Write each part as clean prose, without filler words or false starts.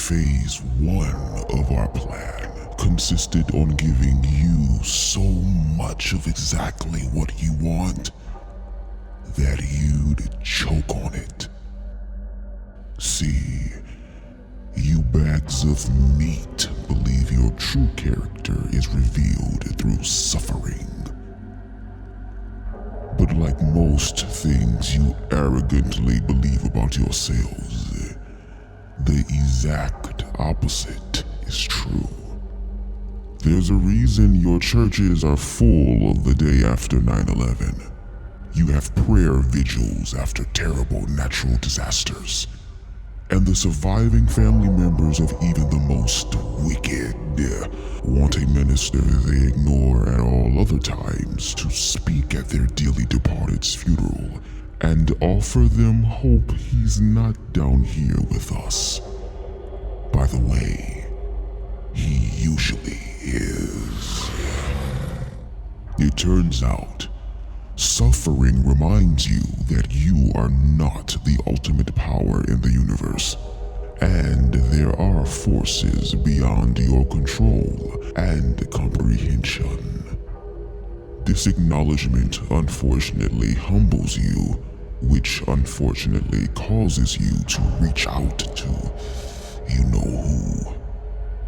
Phase 1 of our plan consisted on giving you so much of exactly what you want that you'd choke on it. See, you bags of meat believe your true character is revealed through suffering. But like most things you arrogantly believe about yourselves, the exact opposite is true. There's a reason your churches are full the day after 9/11. You have prayer vigils after terrible natural disasters. And the surviving family members of even the most wicked want a minister they ignore at all other times to speak at their dearly departed's funeral and offer them hope he's not down here with us. By the way, he usually is. It turns out, suffering reminds you that you are not the ultimate power in the universe, and there are forces beyond your control and comprehension. This acknowledgement unfortunately humbles you, which unfortunately causes you to reach out to you know who.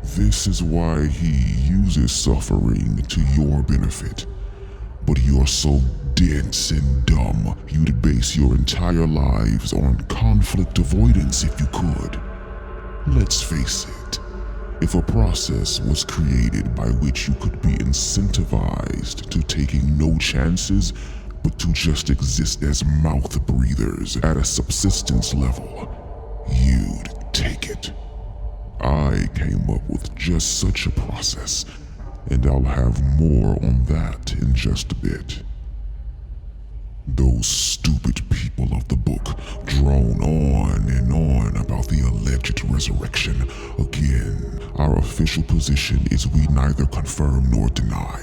This is why he uses suffering to your benefit. But you're so dense and dumb, you'd base your entire lives on conflict avoidance if you could. Let's face it, if a process was created by which you could be incentivized to taking no chances, but to just exist as mouth breathers at a subsistence level, you'd take it. I came up with just such a process, and I'll have more on that in just a bit. Those stupid people of the book drone on and on about the alleged resurrection. Again, our official position is we neither confirm nor deny,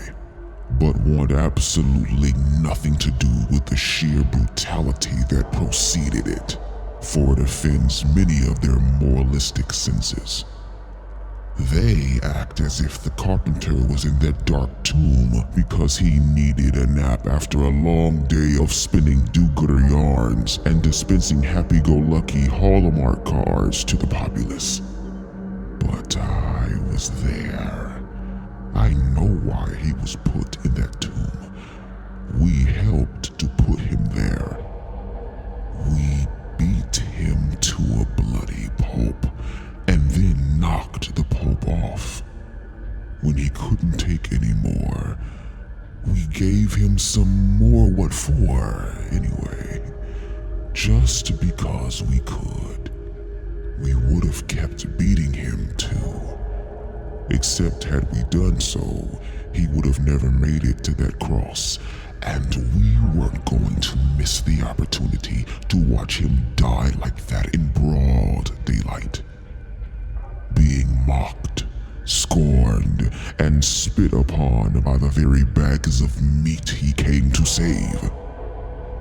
but want absolutely nothing to do with the sheer brutality that preceded it, for it offends many of their moralistic senses. They act as if the carpenter was in that dark tomb because he needed a nap after a long day of spinning do-gooder yarns and dispensing happy-go-lucky Hallmark cards to the populace. But I was there. I know why he was put in that tomb. We helped to put him there. We beat him to a bloody pulp, and then knocked the Pope off. When he couldn't take any more, we gave him some more what for, anyway. Just because we could. We would have kept beating him too. Except had we done so, he would have never made it to that cross, and we weren't going to miss the opportunity to watch him die like that in broad daylight. Being mocked, scorned, and spit upon by the very bags of meat he came to save.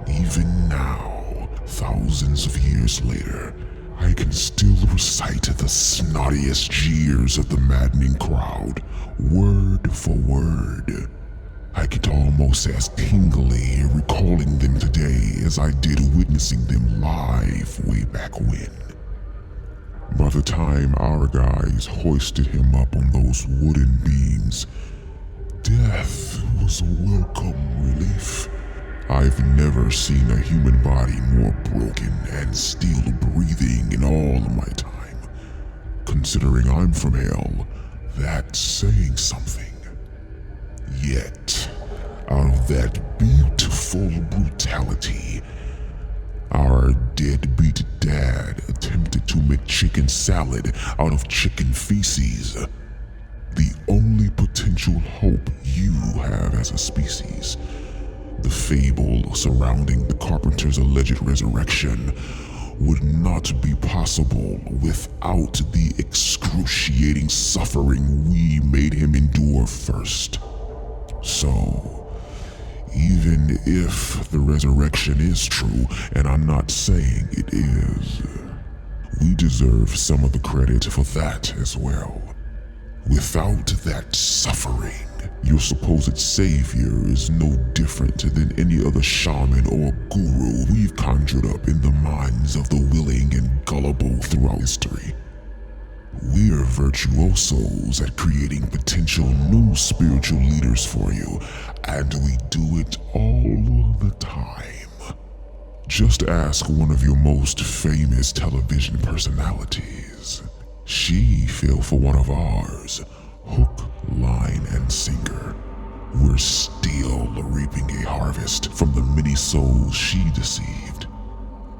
Even now, thousands of years later, I can still recite the snottiest jeers of the maddening crowd, word for word. I get almost as tingly recalling them today as I did witnessing them live way back when. By the time our guys hoisted him up on those wooden beams, death was a welcome relief. I've never seen a human body more broken and still breathing in all of my time. Considering I'm from hell, that's saying something. Yet, out of that beautiful brutality, our deadbeat dad attempted to make chicken salad out of chicken feces. The only potential hope you have as a species. The fable surrounding the carpenter's alleged resurrection would not be possible without the excruciating suffering we made him endure first. So, even if the resurrection is true, and I'm not saying it is, We deserve some of the credit for that as well. Without that suffering, your supposed savior is no different than any other shaman or guru we've conjured up in the minds of the willing and gullible throughout history. We're virtuosos at creating potential new spiritual leaders for you, and we do it all the time. Just ask one of your most famous television personalities. She fell for one of ours, hook, line, and sinker. We're still reaping a harvest from the many souls she deceived.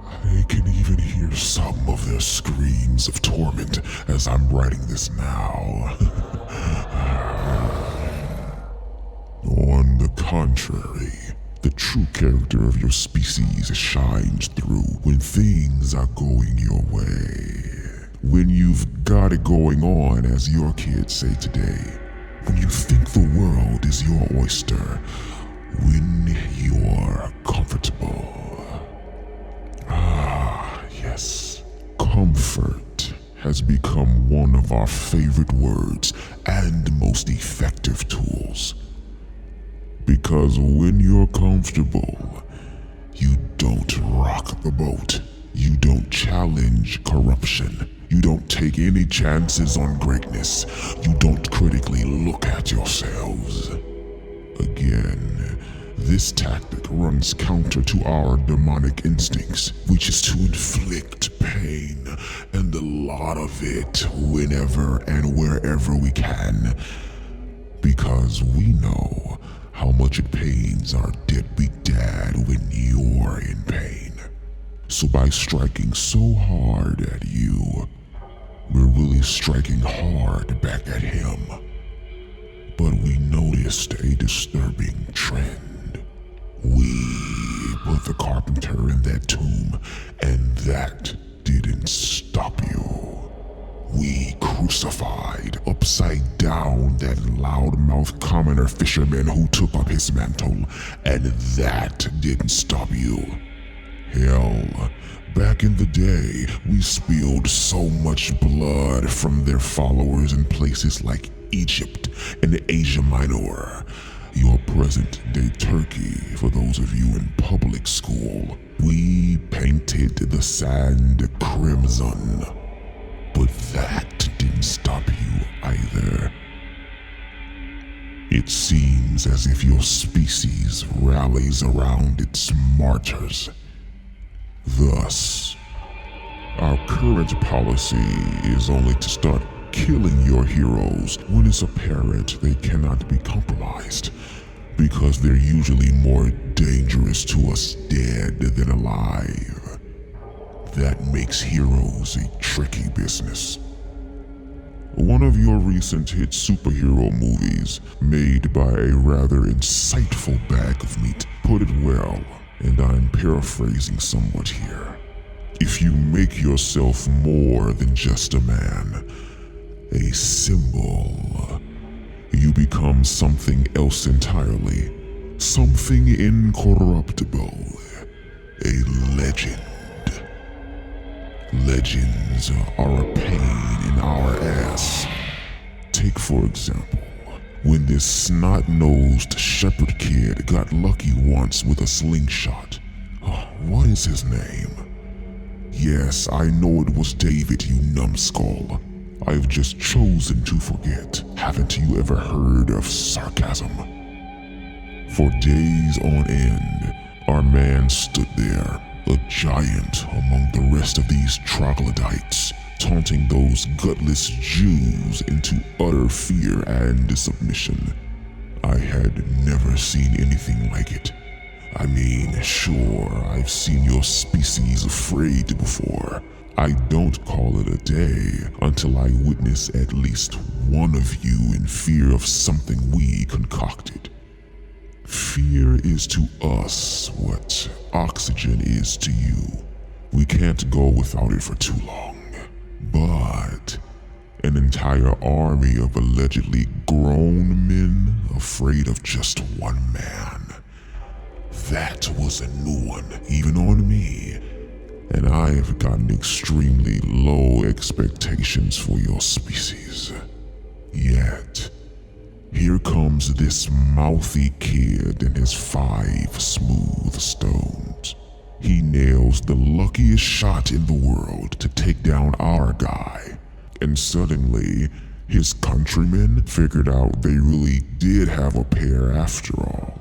I can even hear some of their screams of torment as I'm writing this now. On the contrary, the true character of your species shines through when things are going your way. When you've got it going on, as your kids say today. When you think the world is your oyster. When you're comfortable. Ah, yes. Comfort has become one of our favorite words and most effective tools. Because when you're comfortable, you don't rock the boat. You don't challenge corruption. You don't take any chances on greatness. You don't critically look at yourselves. Again, this tactic runs counter to our demonic instincts, which is to inflict pain, and a lot of it whenever and wherever we can. Because we know how much it pains our deadbeat dad when you're in pain. So by striking so hard at you, we're really striking hard back at him. But we noticed a disturbing trend. We put the carpenter in that tomb, and that didn't stop you. We crucified upside down that loudmouth commoner fisherman who took up his mantle, and that didn't stop you. Hell, back in the day, we spilled so much blood from their followers in places like Egypt and Asia Minor. Your present-day Turkey, for those of you in public school. We painted the sand crimson. But that didn't stop you either. It seems as if your species rallies around its martyrs. Thus, our current policy is only to start killing your heroes when it's apparent they cannot be compromised, because they're usually more dangerous to us dead than alive. That makes heroes a tricky business. One of your recent hit superhero movies, made by a rather insightful bag of meat, put it well, and I'm paraphrasing somewhat here. If you make yourself more than just a man, a symbol, you become something else entirely, something incorruptible, a legend. Legends are a pain in our ass. Take for example, when this snot-nosed shepherd kid got lucky once with a slingshot. What is his name? Yes, I know it was David, you numbskull. I've just chosen to forget. Haven't you ever heard of sarcasm? For days on end, our man stood there, a giant among the rest of these troglodytes, taunting those gutless Jews into utter fear and submission. I had never seen anything like it. I mean, sure, I've seen your species afraid before. I don't call it a day until I witness at least one of you in fear of something we concocted. Fear is to us what oxygen is to you. We can't go without it for too long. But an entire army of allegedly grown men afraid of just one man. That was a new one, even on me. and I have gotten extremely low expectations for your species. Yet, here comes this mouthy kid and his 5 smooth stones. He nails the luckiest shot in the world to take down our guy, and suddenly, his countrymen figured out they really did have a pair after all.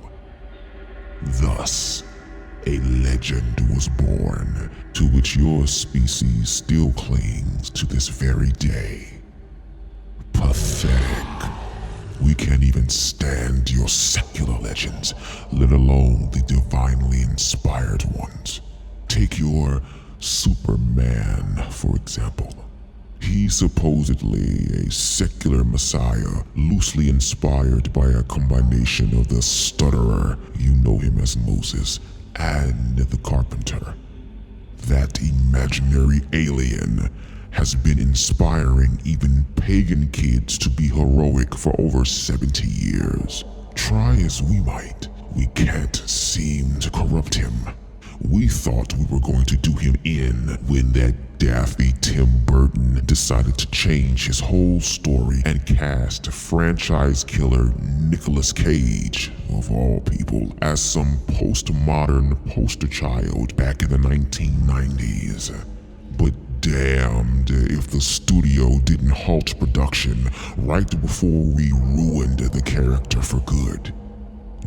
Thus, a legend was born to which your species still clings to this very day. Pathetic. We can't even stand your secular legends, let alone the divinely inspired ones. Take your Superman, for example. He's supposedly a secular messiah, loosely inspired by a combination of the stutterer, you know him as Moses, and the carpenter. That imaginary alien has been inspiring even pagan kids to be heroic for over 70 years. Try as we might, we can't seem to corrupt him. We thought we were going to do him in when that daffy Tim Burton decided to change his whole story and cast franchise killer Nicolas Cage, of all people, as some postmodern poster child back in the 1990s. But damned if the studio didn't halt production right before we ruined the character for good.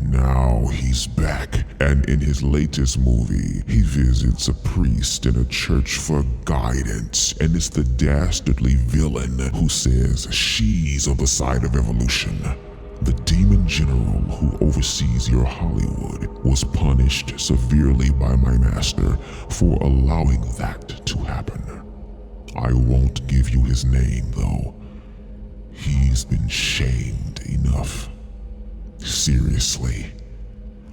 Now he's back, and in his latest movie, he visits a priest in a church for guidance, and it's the dastardly villain who says she's on the side of evolution. The demon general who oversees your Hollywood was punished severely by my master for allowing that to happen. I won't give you his name, though. He's been shamed enough. Seriously,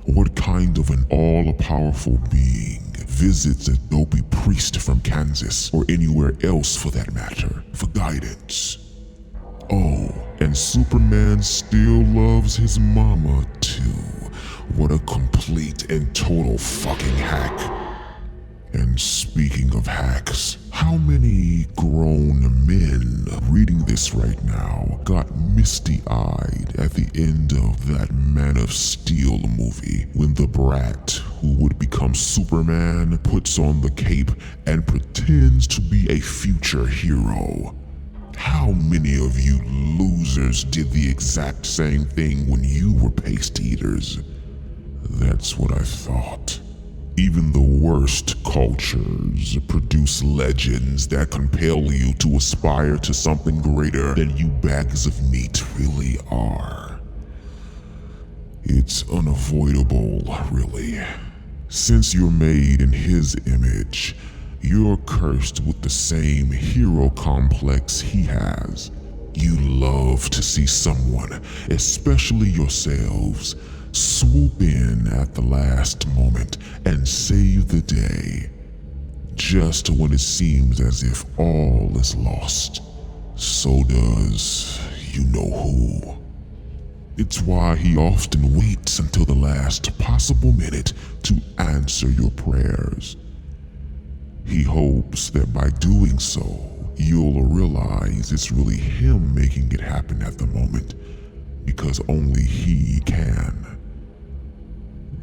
what kind of an all-powerful being visits a dopey priest from Kansas, or anywhere else for that matter, for guidance? Oh, and Superman still loves his mama too. What a complete and total fucking hack. And speaking of hacks, how many grown men reading this right now got misty-eyed at the end of that Man of Steel movie when the brat who would become Superman puts on the cape and pretends to be a future hero? How many of you losers did the exact same thing when you were paste eaters? That's what I thought. Even the worst cultures produce legends that compel you to aspire to something greater than you bags of meat really are. It's unavoidable, really. Since you're made in his image, you're cursed with the same hero complex he has. You love to see someone, especially yourselves, swoop in at the last moment and save the day, just when it seems as if all is lost. So does you-know-who. It's why he often waits until the last possible minute to answer your prayers. He hopes that by doing so, you'll realize it's really him making it happen at the moment, because only he can.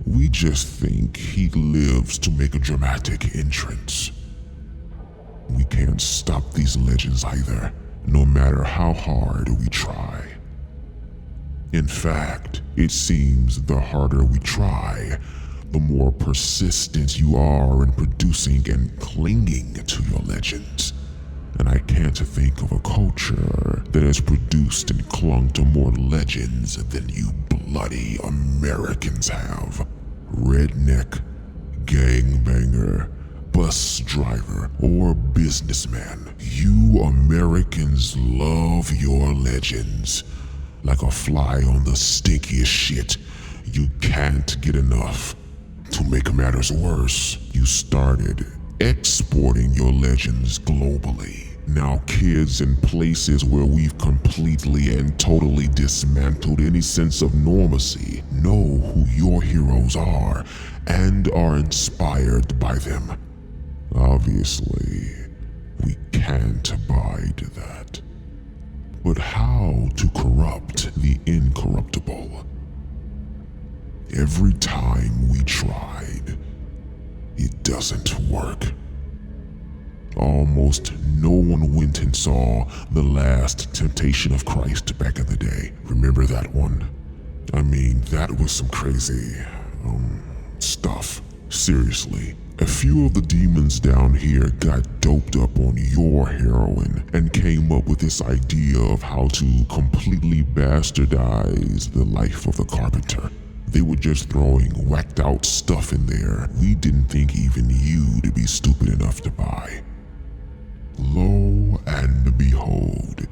We just think he lives to make a dramatic entrance. We can't stop these legends either, no matter how hard we try. In fact, it seems the harder we try, the more persistent you are in producing and clinging to your legends. And I can't think of a culture that has produced and clung to more legends than you bloody Americans have. Redneck, gangbanger, bus driver, or businessman, you Americans love your legends. Like a fly on the stinkiest shit, you can't get enough. To make matters worse, you started exporting your legends globally. Now kids in places where we've completely and totally dismantled any sense of normalcy know who your heroes are and are inspired by them. Obviously, we can't abide that. But how to corrupt the incorruptible? Every time we tried, it doesn't work. Almost no one went and saw The Last Temptation of Christ back in the day. Remember that one? I mean, that was some crazy, stuff. Seriously. A few of the demons down here got doped up on your heroin and came up with this idea of how to completely bastardize the life of the carpenter. They were just throwing whacked out stuff in there we didn't think even you to be stupid enough to buy. Lo and behold,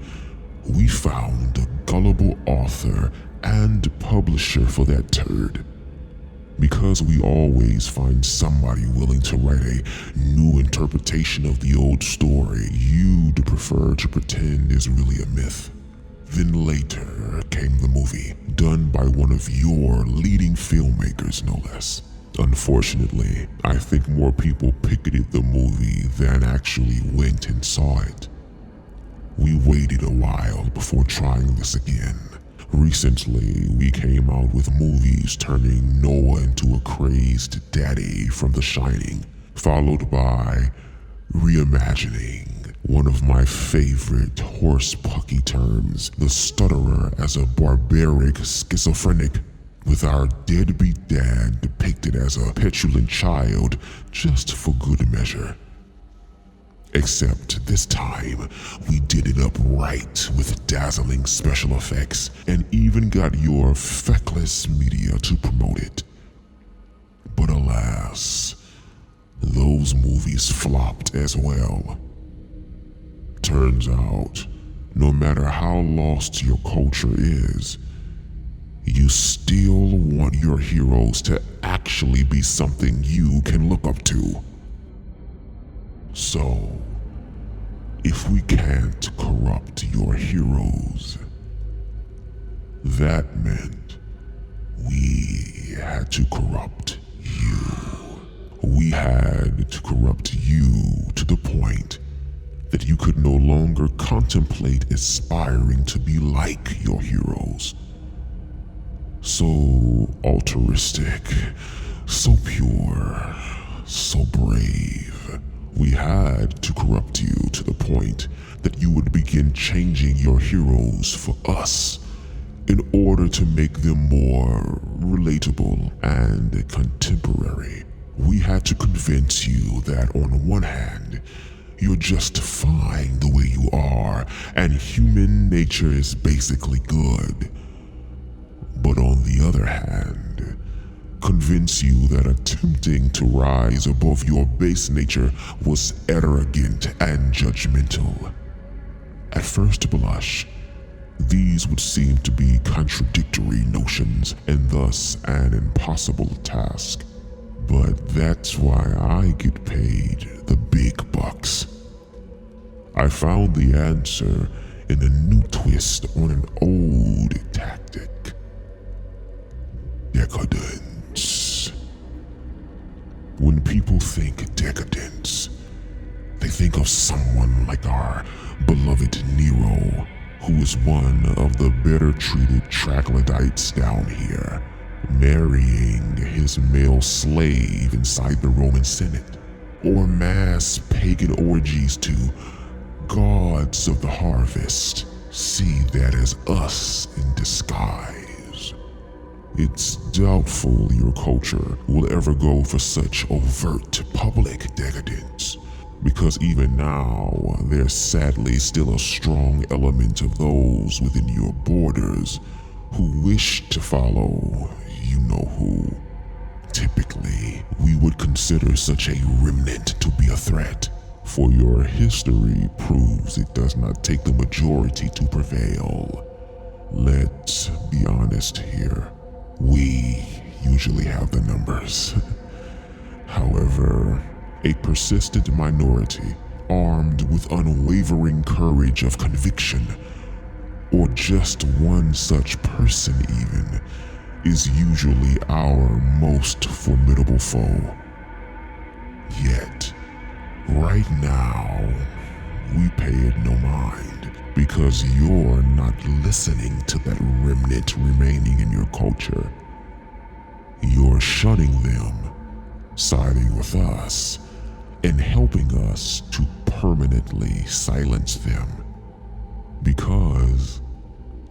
we found the gullible author and publisher for that turd. Because we always find somebody willing to write a new interpretation of the old story you'd prefer to pretend is really a myth. Then later came the movie, done by one of your leading filmmakers, no less. Unfortunately, I think more people picketed the movie than actually went and saw it. We waited a while before trying this again. Recently, we came out with movies turning Noah into a crazed daddy from The Shining, followed by reimagining one of my favorite horse-pucky terms, the stutterer as a barbaric schizophrenic, with our deadbeat dad depicted as a petulant child just for good measure. Except this time, we did it up right with dazzling special effects and even got your feckless media to promote it. But alas, those movies flopped as well. Turns out, no matter how lost your culture is, you still want your heroes to actually be something you can look up to. So, if we can't corrupt your heroes, that meant we had to corrupt you. We had to corrupt you to the point that you could no longer contemplate aspiring to be like your heroes. So altruistic, so pure, so brave. We had to corrupt you to the point that you would begin changing your heroes for us in order to make them more relatable and contemporary. We had to convince you that on one hand, you're just fine the way you are and human nature is basically good. But on the other hand, convince you that attempting to rise above your base nature was arrogant and judgmental. At first blush, these would seem to be contradictory notions and thus an impossible task. But that's why I get paid the big bucks. I found the answer in a new twist on an old tactic. Decadence. When people think decadence, they think of someone like our beloved Nero, who is one of the better treated troglodytes down here, marrying his male slave inside the Roman Senate, or mass pagan orgies to gods of the harvest. See that as us in disguise. It's doubtful your culture will ever go for such overt public decadence, because even now, there's sadly still a strong element of those within your borders who wish to follow you-know-who. Typically, we would consider such a remnant to be a threat, for your history proves it does not take the majority to prevail. Let's be honest here. We usually have the numbers. However, a persistent minority, armed with unwavering courage of conviction, or just one such person even, is usually our most formidable foe. Yet, Right now, we pay it no mind because you're not listening to that remnant remaining in your culture. You're shunning them, siding with us, and helping us to permanently silence them. Because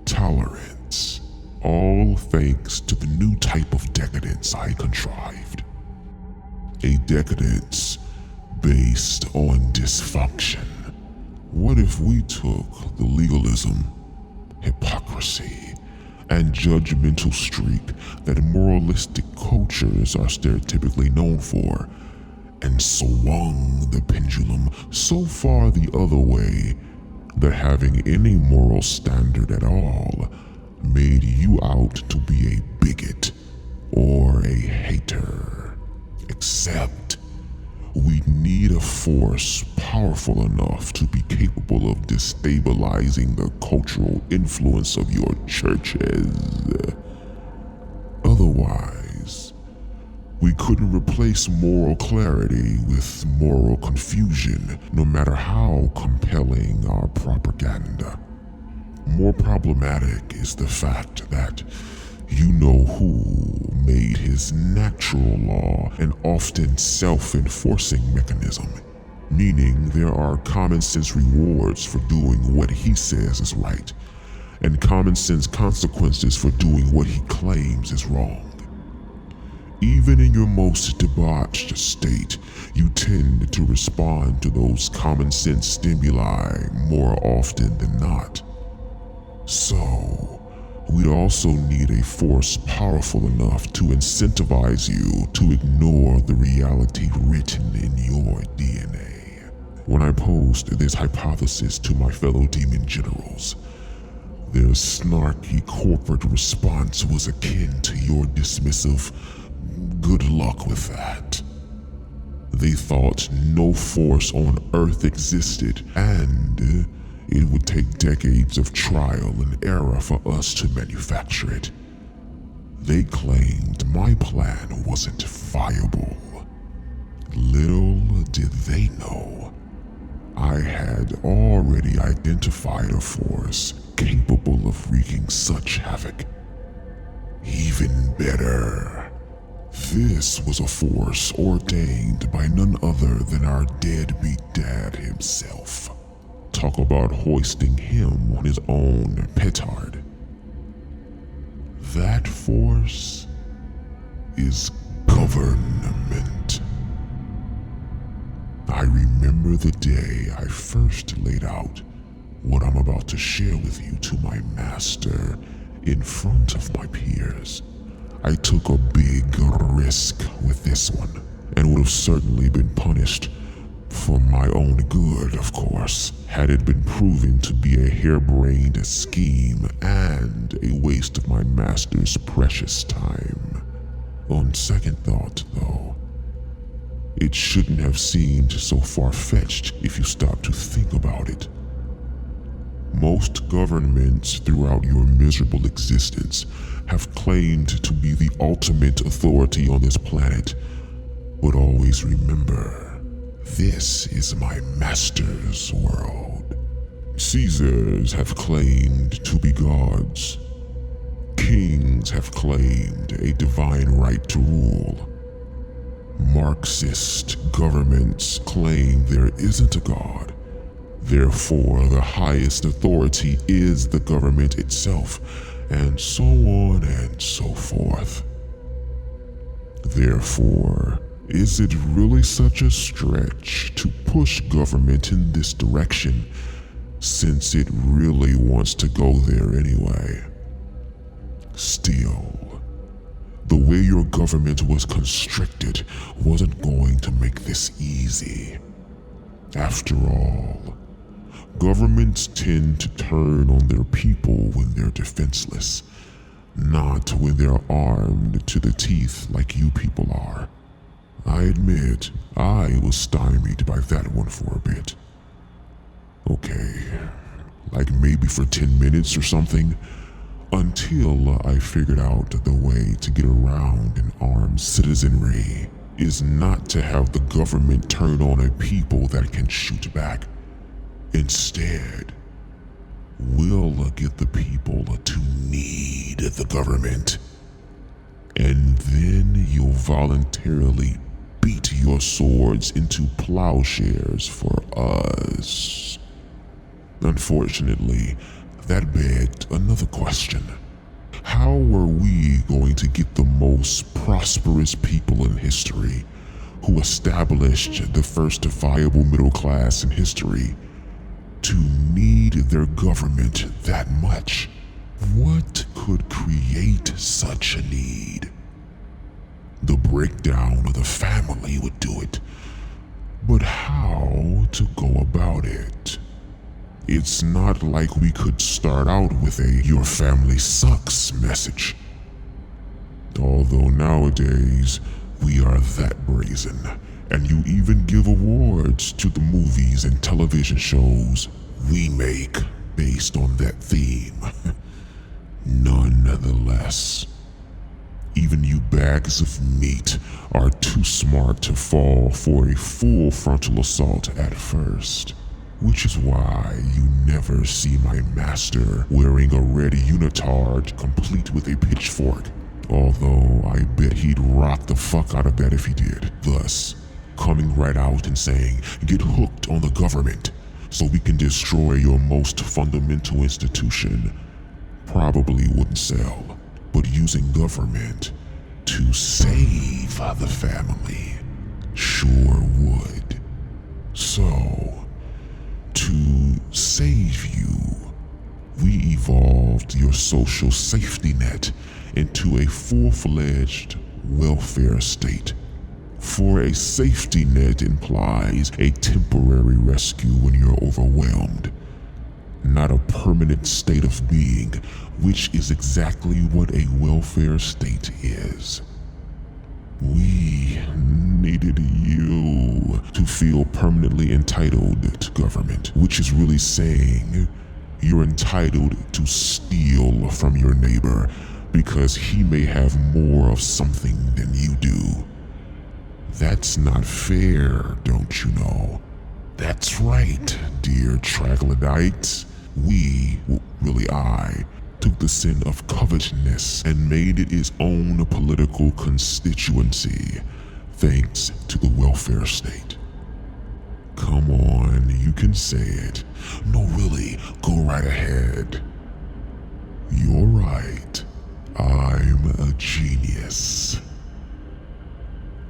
tolerance, all thanks to the new type of decadence I contrived. A decadence based on dysfunction. What if we took the legalism, hypocrisy, and judgmental streak that moralistic cultures are stereotypically known for, and swung the pendulum so far the other way that having any moral standard at all made you out to be a bigot or a hater? Except we need a force powerful enough to be capable of destabilizing the cultural influence of your churches. Otherwise, we couldn't replace moral clarity with moral confusion, no matter how compelling our propaganda. More problematic is the fact that you know who made his natural law an often self-enforcing mechanism, meaning there are common sense rewards for doing what he says is right, and common sense consequences for doing what he claims is wrong. Even in your most debauched state, you tend to respond to those common sense stimuli more often than not. So, we'd also need a force powerful enough to incentivize you to ignore the reality written in your DNA. When I posed this hypothesis to my fellow demon generals, their snarky corporate response was akin to your dismissive, "Good luck with that." They thought no force on Earth existed, and it would take decades of trial and error for us to manufacture it. They claimed my plan wasn't viable. Little did they know, I had already identified a force capable of wreaking such havoc. Even better, this was a force ordained by none other than our deadbeat dad himself. Talk about hoisting him on his own petard. That force is government. I remember the day I first laid out what I'm about to share with you to my master in front of my peers. I took a big risk with this one, and would have certainly been punished for my own good, of course, had it been proven to be a harebrained scheme and a waste of my master's precious time. On second thought, though, it shouldn't have seemed so far-fetched if you stop to think about it. Most governments throughout your miserable existence have claimed to be the ultimate authority on this planet, but always remember, this is my master's world. Caesars have claimed to be gods. Kings have claimed a divine right to rule. Marxist governments claim there isn't a god. Therefore, the highest authority is the government itself, and so on and so forth. Therefore, is it really such a stretch to push government in this direction, since it really wants to go there anyway? Still, the way your government was constricted wasn't going to make this easy. After all, governments tend to turn on their people when they're defenseless, not when they're armed to the teeth like you people are. I admit, I was stymied by that one for a bit. Okay, like maybe for 10 minutes or something, until I figured out the way to get around an armed citizenry is not to have the government turn on a people that can shoot back. Instead, we'll get the people to need the government. And then you'll voluntarily beat your swords into plowshares for us. Unfortunately, that begged another question. How were we going to get the most prosperous people in history, who established the first viable middle class in history, to need their government that much? What could create such a need? The breakdown of the family would do it. But how to go about it? It's not like we could start out with a "your family sucks" message. Although nowadays, we are that brazen, and you even give awards to the movies and television shows we make based on that theme. Nonetheless, even you bags of meat are too smart to fall for a full frontal assault at first. Which is why you never see my master wearing a red unitard complete with a pitchfork. Although I bet he'd rock the fuck out of that if he did. Thus, coming right out and saying, "Get hooked on the government so we can destroy your most fundamental institution," probably wouldn't sell. But using government to save the family sure would. So, to save you, we evolved your social safety net into a full-fledged welfare state. For a safety net implies a temporary rescue when you're overwhelmed, not a permanent state of being, which is exactly what a welfare state is. We needed you to feel permanently entitled to government, which is really saying you're entitled to steal from your neighbor because he may have more of something than you do. That's not fair, don't you know? That's right, dear troglodytes. I, took the sin of covetousness and made it its own political constituency, thanks to the welfare state. Come on, you can say it. No, really, go right ahead. You're right. I'm a genius.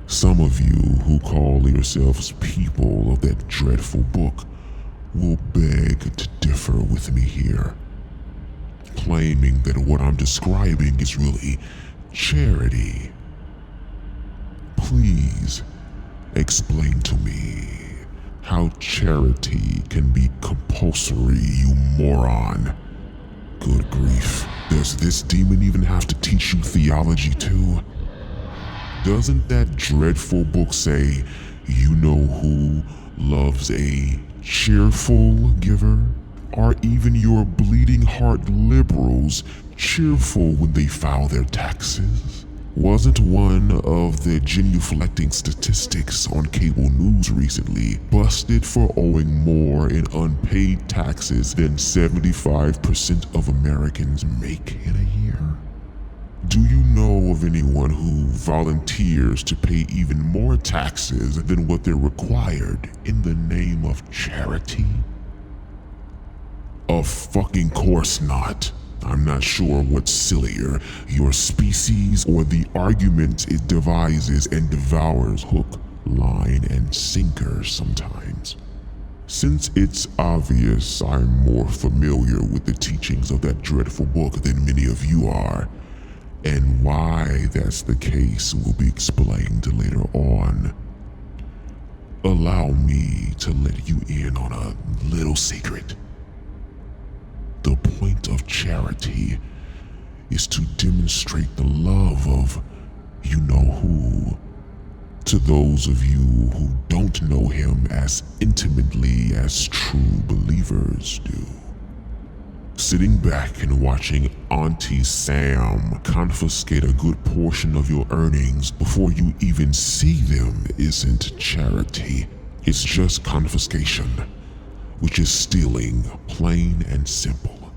Some of you who call yourselves people of that dreadful book will beg to differ with me here, claiming that what I'm describing is really charity. Please explain to me how charity can be compulsory, you moron. Good grief, does this demon even have to teach you theology too? Doesn't that dreadful book say, "You know who loves a cheerful giver"? Are even your bleeding heart liberals cheerful when they file their taxes? Wasn't one of the genuflecting statistics on cable news recently busted for owing more in unpaid taxes than 75% of Americans make in a year? Do you know of anyone who volunteers to pay even more taxes than what they're required in the name of charity? Of fucking course not. I'm not sure what's sillier, your species or the argument it devises and devours hook, line, and sinker sometimes. Since it's obvious I'm more familiar with the teachings of that dreadful book than many of you are, and why that's the case will be explained later on. Allow me to let you in on a little secret. The point of charity is to demonstrate the love of you-know-who to those of you who don't know him as intimately as true believers do. Sitting back and watching Auntie Sam confiscate a good portion of your earnings before you even see them isn't charity. It's just confiscation, which is stealing, plain and simple.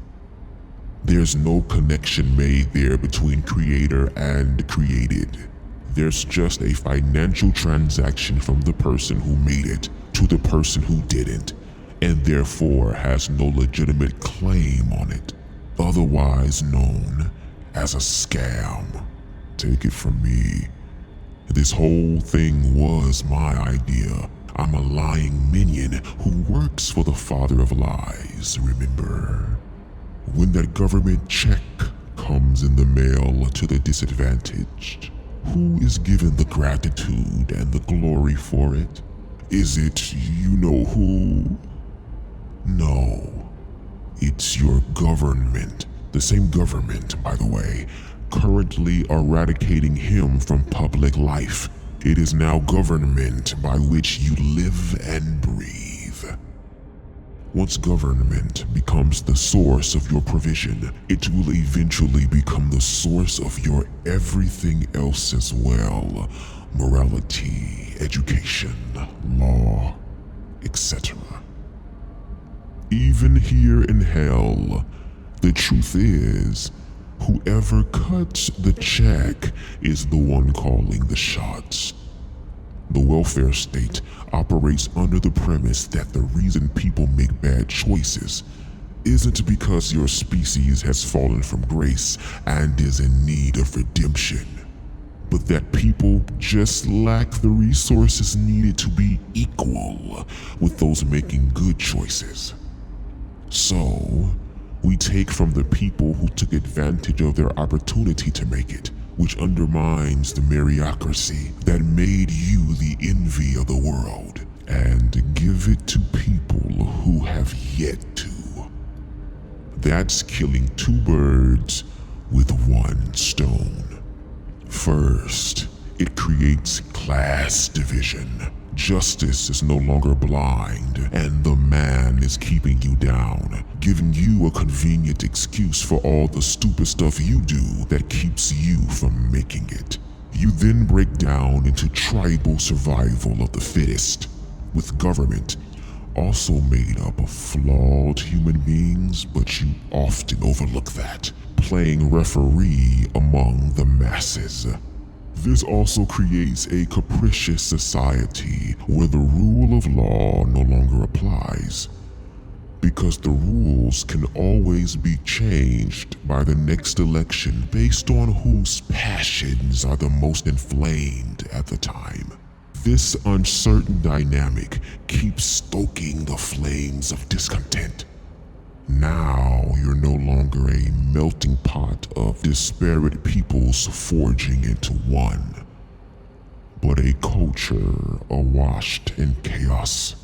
There's no connection made there between creator and created. There's just a financial transaction from the person who made it to the person who didn't, and therefore has no legitimate claim on it, otherwise known as a scam. Take it from me. This whole thing was my idea. I'm a lying minion who works for the father of lies, remember? When that government check comes in the mail to the disadvantaged, who is given the gratitude and the glory for it? Is it you know who? No, it's your government. The same government, by the way, currently eradicating him from public life. It is now government by which you live and breathe. Once government becomes the source of your provision, it will eventually become the source of your everything else as well. Morality, education, law, etc. Even here in hell, the truth is, whoever cuts the check is the one calling the shots. The welfare state operates under the premise that the reason people make bad choices isn't because your species has fallen from grace and is in need of redemption, but that people just lack the resources needed to be equal with those making good choices. So, we take from the people who took advantage of their opportunity to make it, which undermines the meritocracy that made you the envy of the world, and give it to people who have yet to. That's killing two birds with one stone. First, it creates class division. Justice is no longer blind, and the man is keeping you down, giving you a convenient excuse for all the stupid stuff you do that keeps you from making it. You then break down into tribal survival of the fittest, with government also made up of flawed human beings, but you often overlook that, playing referee among the masses. This also creates a capricious society where the rule of law no longer applies, because the rules can always be changed by the next election based on whose passions are the most inflamed at the time. This uncertain dynamic keeps stoking the flames of discontent. Now you're no longer a melting pot of disparate peoples forging into one, but a culture awashed in chaos.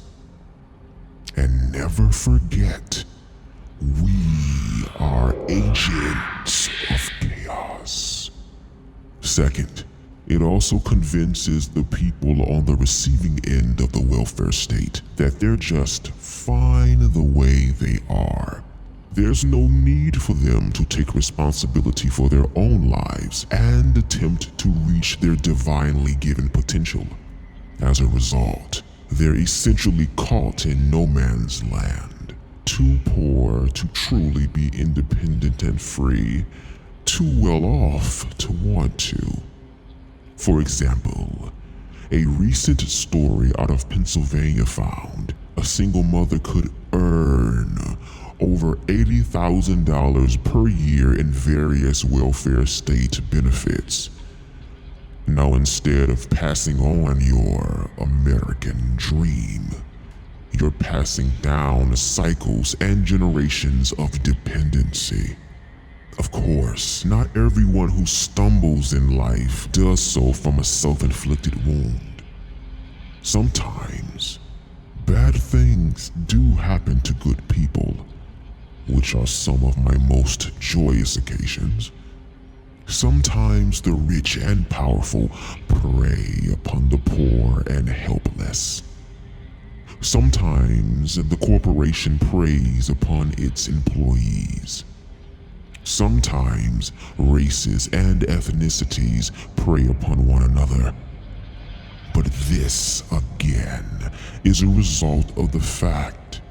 And never forget, we are agents of chaos. Second, it also convinces the people on the receiving end of the welfare state that they're just fine the way they are. There's no need for them to take responsibility for their own lives and attempt to reach their divinely given potential. As a result, they're essentially caught in no man's land, too poor to truly be independent and free, too well off to want to. For example, a recent story out of Pennsylvania found a single mother could earn over $80,000 per year in various welfare state benefits. Now, instead of passing on your American dream, you're passing down cycles and generations of dependency. Of course, not everyone who stumbles in life does so from a self-inflicted wound. Sometimes, bad things do happen to good people, which are some of my most joyous occasions. Sometimes the rich and powerful prey upon the poor and helpless. Sometimes the corporation preys upon its employees. Sometimes races and ethnicities prey upon one another. But this, again, is a result of the fact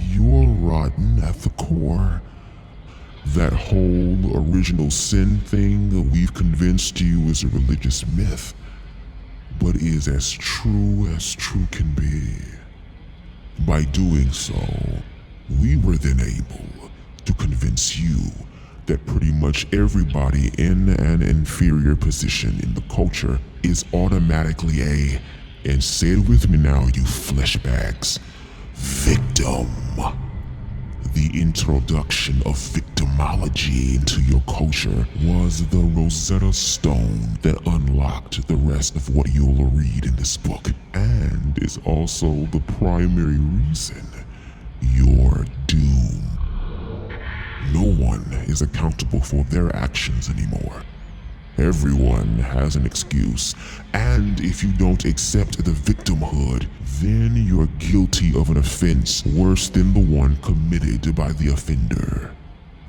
you're rotten at the core. That whole original sin thing we've convinced you is a religious myth, but is as true can be. By doing so, we were then able to convince you that pretty much everybody in an inferior position in the culture is automatically a, and say it with me now, you fleshbags, victim. The introduction of victimology into your culture was the Rosetta Stone that unlocked the rest of what you'll read in this book, and is also the primary reason you're doomed. No one is accountable for their actions anymore. Everyone has an excuse, and if you don't accept the victimhood, then you're guilty of an offense worse than the one committed by the offender.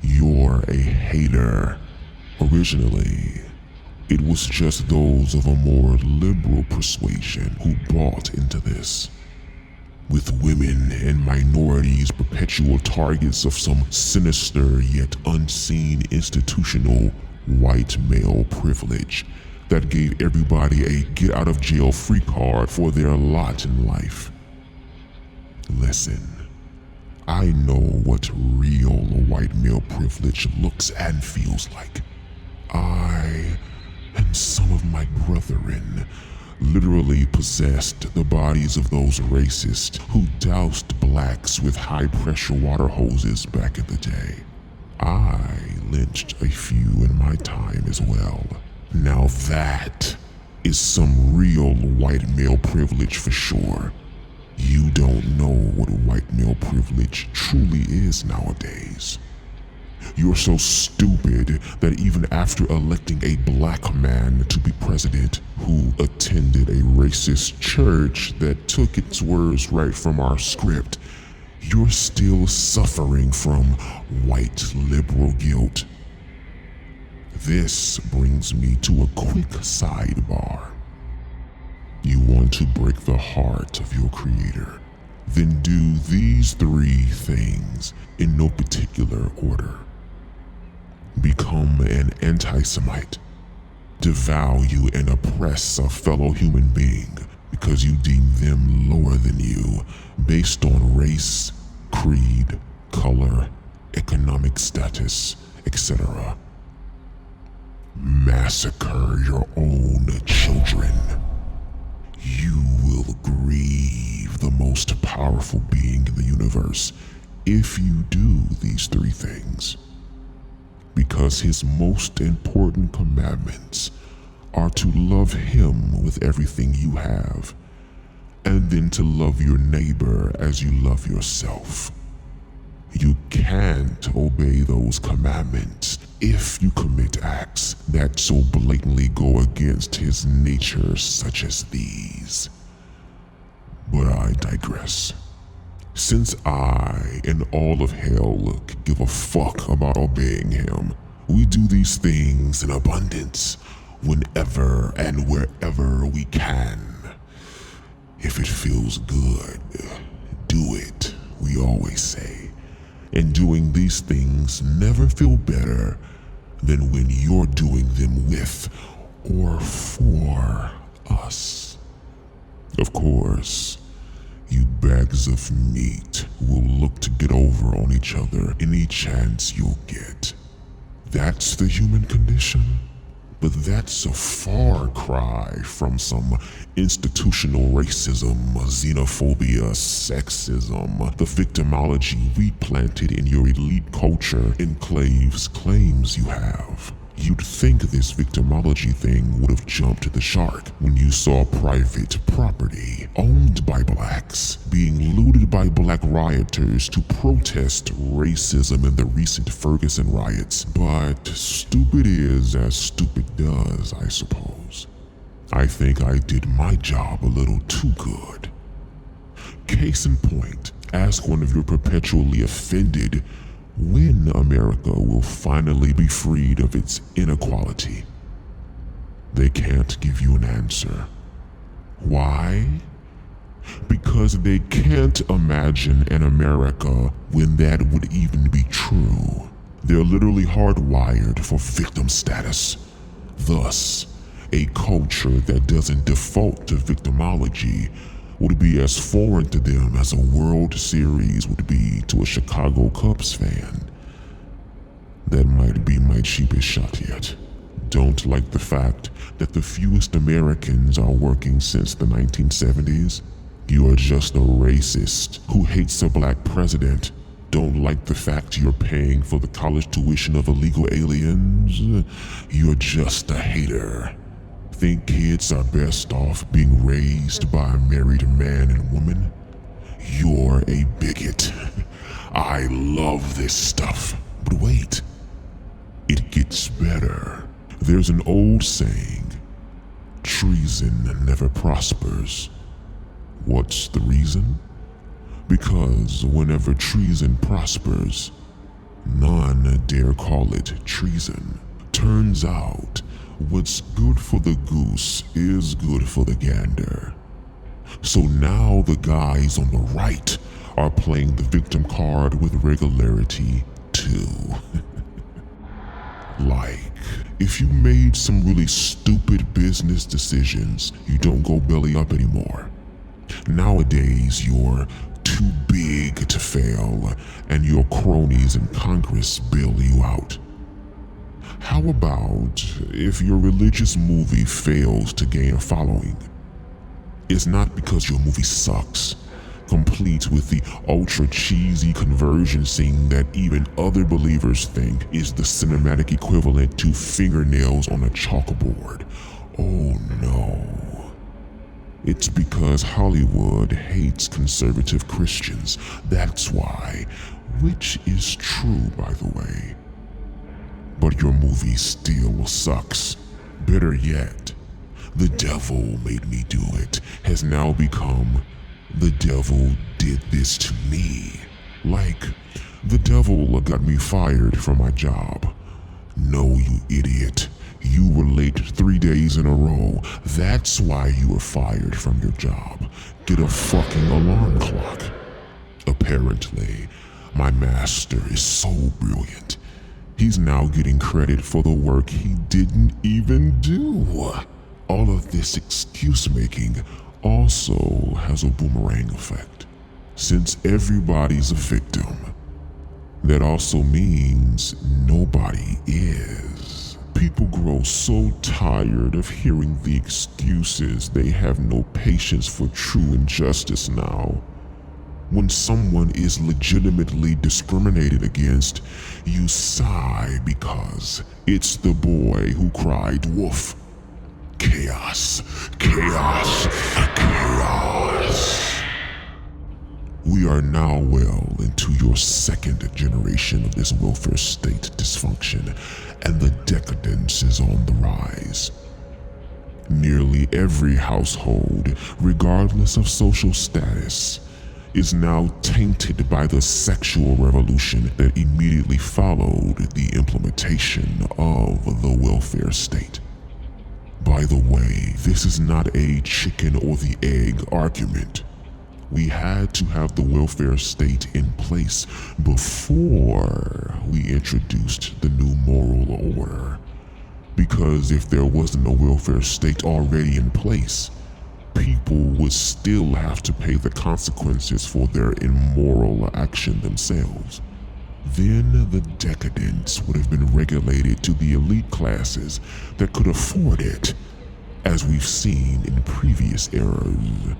You're a hater. Originally, it was just those of a more liberal persuasion who bought into this, with women and minorities perpetual targets of some sinister yet unseen institutional white male privilege that gave everybody a get-out-of-jail-free card for their lot in life. Listen, I know what real white male privilege looks and feels like. I and some of my brethren literally possessed the bodies of those racists who doused blacks with high-pressure water hoses back in the day. I lynched a few in my time as well. Now that is some real white male privilege for sure. You don't know what white male privilege truly is nowadays. You're so stupid that even after electing a black man to be president who attended a racist church that took its words right from our script, you're still suffering from white liberal guilt. This brings me to a quick sidebar. You want to break the heart of your creator, then do these 3 things in no particular order. Become an anti-Semite. Devalue and oppress a fellow human being because you deem them lower than you based on race, creed, color, economic status, etc. Massacre your own children. You will grieve the most powerful being in the universe if you do these 3 things. Because his most important commandments are to love him with everything you have, and then to love your neighbor as you love yourself. You can't obey those commandments if you commit acts that so blatantly go against his nature, such as these. But I digress. Since I and all of hell give a fuck about obeying him, we do these things in abundance, whenever and wherever we can. If it feels good, do it, we always say. And doing these things never feel better than when you're doing them with or for us. Of course, you bags of meat will look to get over on each other any chance you'll get. That's the human condition, but that's a far cry from some institutional racism, xenophobia, sexism, the victimology we planted in your elite culture enclaves claims you have. You'd think this victimology thing would have jumped the shark when you saw private property owned by blacks being looted by black rioters to protest racism in the recent Ferguson riots. But stupid is as stupid does, I suppose. I think I did my job a little too good. Case in point, ask one of your perpetually offended when America will finally be freed of its inequality. They can't give you an answer. Why? Because they can't imagine an America when that would even be true. They're literally hardwired for victim status. Thus, a culture that doesn't default to victimology would be as foreign to them as a World Series would be to a Chicago Cubs fan. That might be my cheapest shot yet. Don't like the fact that the fewest Americans are working since the 1970s? You are just a racist who hates a black president. Don't like the fact you're paying for the college tuition of illegal aliens? You're just a hater. Think kids are best off being raised by a married man and woman? You're a bigot. I love this stuff. But wait, it gets better. There's an old saying, treason never prospers. What's the reason? Because whenever treason prospers, none dare call it treason. Turns out, what's good for the goose is good for the gander. So now the guys on the right are playing the victim card with regularity too. Like, if you made some really stupid business decisions, you don't go belly up anymore. Nowadays, you're too big to fail, and your cronies in Congress bail you out. How about if your religious movie fails to gain a following? It's not because your movie sucks, complete with the ultra cheesy conversion scene that even other believers think is the cinematic equivalent to fingernails on a chalkboard. Oh no. It's because Hollywood hates conservative Christians. That's why, which is true by the way. But your movie still sucks. Better yet, the devil made me do it has now become the devil did this to me. Like, the devil got me fired from my job. No, you idiot. You were late 3 days in a row. That's why you were fired from your job. Get a fucking alarm clock. Apparently, my master is so brilliant. He's now getting credit for the work he didn't even do. All of this excuse making also has a boomerang effect. Since everybody's a victim, that also means nobody is. People grow so tired of hearing the excuses they have no patience for true injustice now. When someone is legitimately discriminated against, you sigh because it's the boy who cried wolf. Chaos, chaos, chaos. We are now well into your second generation of this welfare state dysfunction, and the decadence is on the rise. Nearly every household, regardless of social status, is now tainted by the sexual revolution that immediately followed the implementation of the welfare state. By the way, this is not a chicken or the egg argument. We had to have the welfare state in place before we introduced the new moral order. Because if there wasn't a welfare state already in place, people would still have to pay the consequences for their immoral action themselves. Then the decadence would have been regulated to the elite classes that could afford it, as we've seen in previous eras.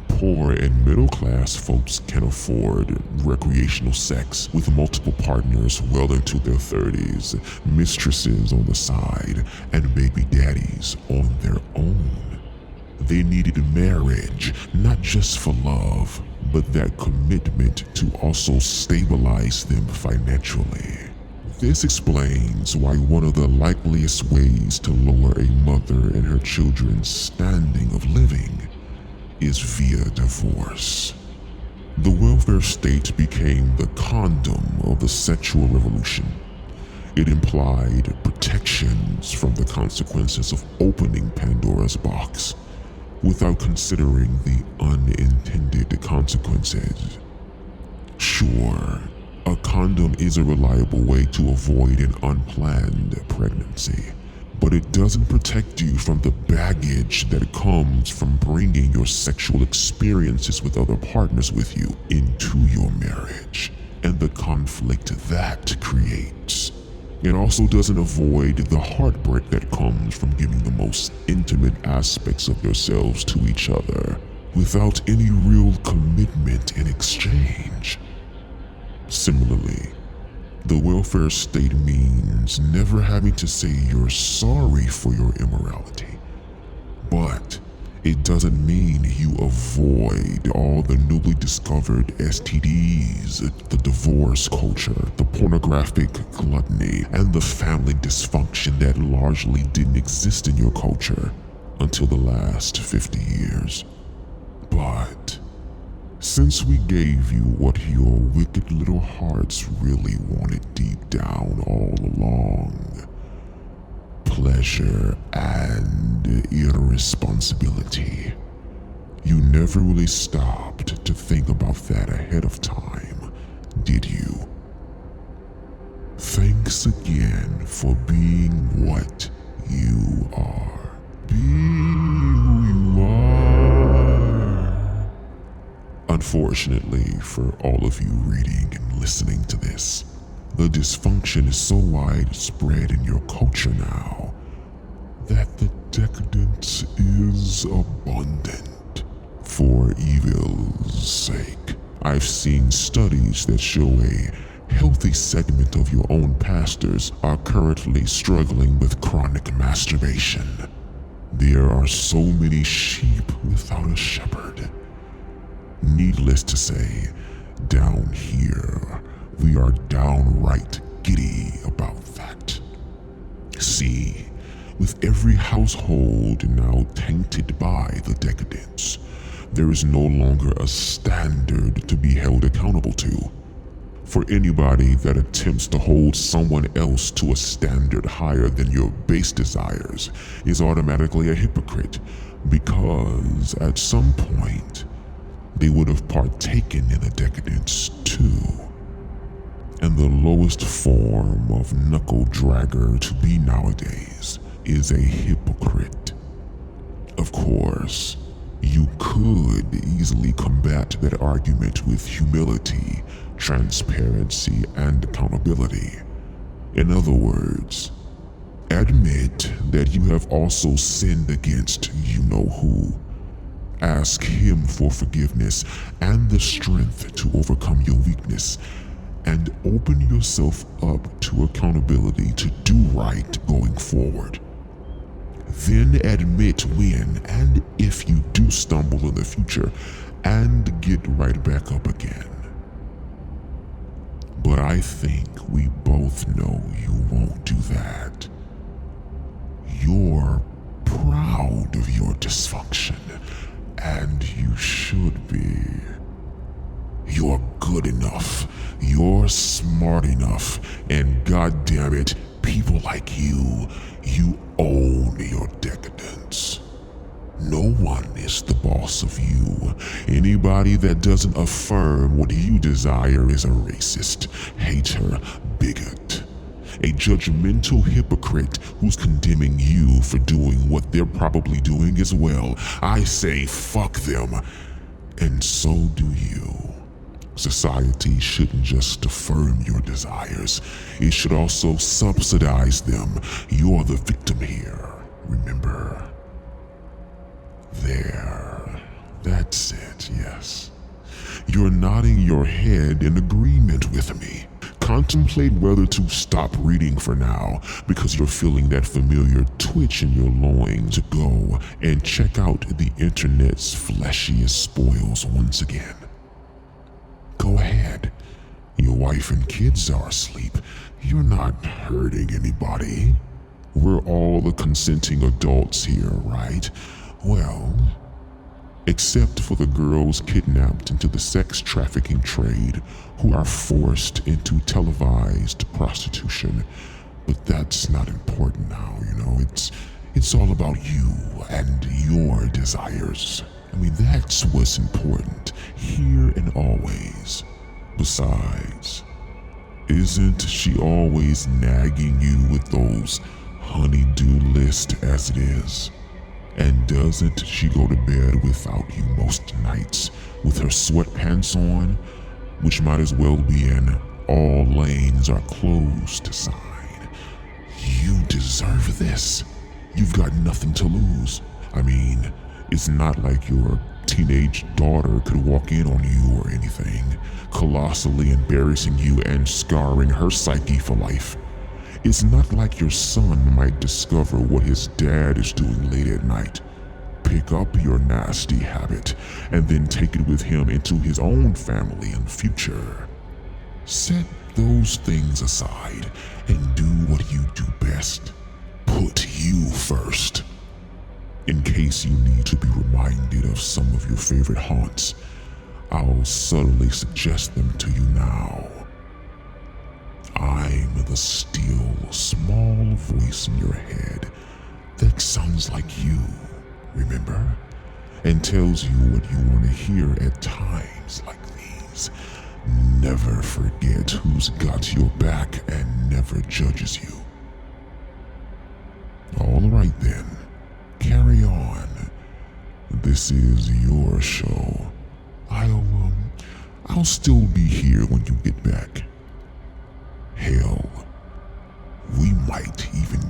Poor and middle class folks can afford recreational sex with multiple partners well into their 30s, mistresses on the side, and baby daddies on their own. They needed marriage, not just for love, but that commitment to also stabilize them financially. This explains why one of the likeliest ways to lower a mother and her children's standing of living is via divorce. The welfare state became the condom of the sexual revolution. It implied protections from the consequences of opening Pandora's box, without considering the unintended consequences. Sure, a condom is a reliable way to avoid an unplanned pregnancy, but it doesn't protect you from the baggage that comes from bringing your sexual experiences with other partners with you into your marriage, and the conflict that creates. It also doesn't avoid the heartbreak that comes from giving the most intimate aspects of yourselves to each other without any real commitment in exchange. Similarly, the welfare state means never having to say you're sorry for your immorality, but it doesn't mean you avoid all the newly discovered STDs, the divorce culture, the pornographic gluttony, and the family dysfunction that largely didn't exist in your culture until the last 50 years. But since we gave you what your wicked little hearts really wanted deep down all along, pleasure and irresponsibility, you never really stopped to think about that ahead of time, did you? Thanks again for being what you are. Be who you are. Unfortunately for all of you reading and listening to this, the dysfunction is so widespread in your culture now that the decadence is abundant. For evil's sake, I've seen studies that show a healthy segment of your own pastors are currently struggling with chronic masturbation. There are so many sheep without a shepherd. Needless to say, down here, we are downright giddy about that. See, with every household now tainted by the decadence, there is no longer a standard to be held accountable to. For anybody that attempts to hold someone else to a standard higher than your base desires is automatically a hypocrite, because at some point, they would have partaken in the decadence too. And the lowest form of knuckle-dragger to be nowadays is a hypocrite. Of course, you could easily combat that argument with humility, transparency, and accountability. In other words, admit that you have also sinned against you-know-who. Ask him for forgiveness and the strength to overcome your weakness, and open yourself up to accountability to do right going forward. Then admit when and if you do stumble in the future and get right back up again. But I think we both know you won't do that. You're proud of your dysfunction, and you should be. You're good enough, you're smart enough, and goddammit, people like you own your decadence. No one is the boss of you. Anybody that doesn't affirm what you desire is a racist, hater, bigot. A judgmental hypocrite who's condemning you for doing what they're probably doing as well. I say fuck them, and so do you. Society shouldn't just affirm your desires, it should also subsidize them. You're the victim here, remember? There, that's it, yes. You're nodding your head in agreement with me. Contemplate whether to stop reading for now because you're feeling that familiar twitch in your loins. Go and check out the internet's fleshiest spoils once again. Go ahead. Your wife and kids are asleep. You're not hurting anybody. We're all the consenting adults here, right? Well, except for the girls kidnapped into the sex trafficking trade who are forced into televised prostitution. But that's not important now, it's all about you and your desires. I mean, that's what's important, here and always. Besides, isn't she always nagging you with those honey-do list as it is? And doesn't she go to bed without you most nights with her sweatpants on, which might as well be an all lanes are closed sign? You deserve this. You've got nothing to lose. I mean, it's not like your teenage daughter could walk in on you or anything, colossally embarrassing you and scarring her psyche for life. It's not like your son might discover what his dad is doing late at night, pick up your nasty habit, and then take it with him into his own family and future. Set those things aside and do what you do best. Put you first. In case you need to be reminded of some of your favorite haunts, I'll subtly suggest them to you now. I'm the still, small voice in your head that sounds like you, remember? And tells you what you want to hear at times like these. Never forget who's got your back and never judges you. All right then, carry on. This is your show. I'll still be here when you get back. Hell, we might even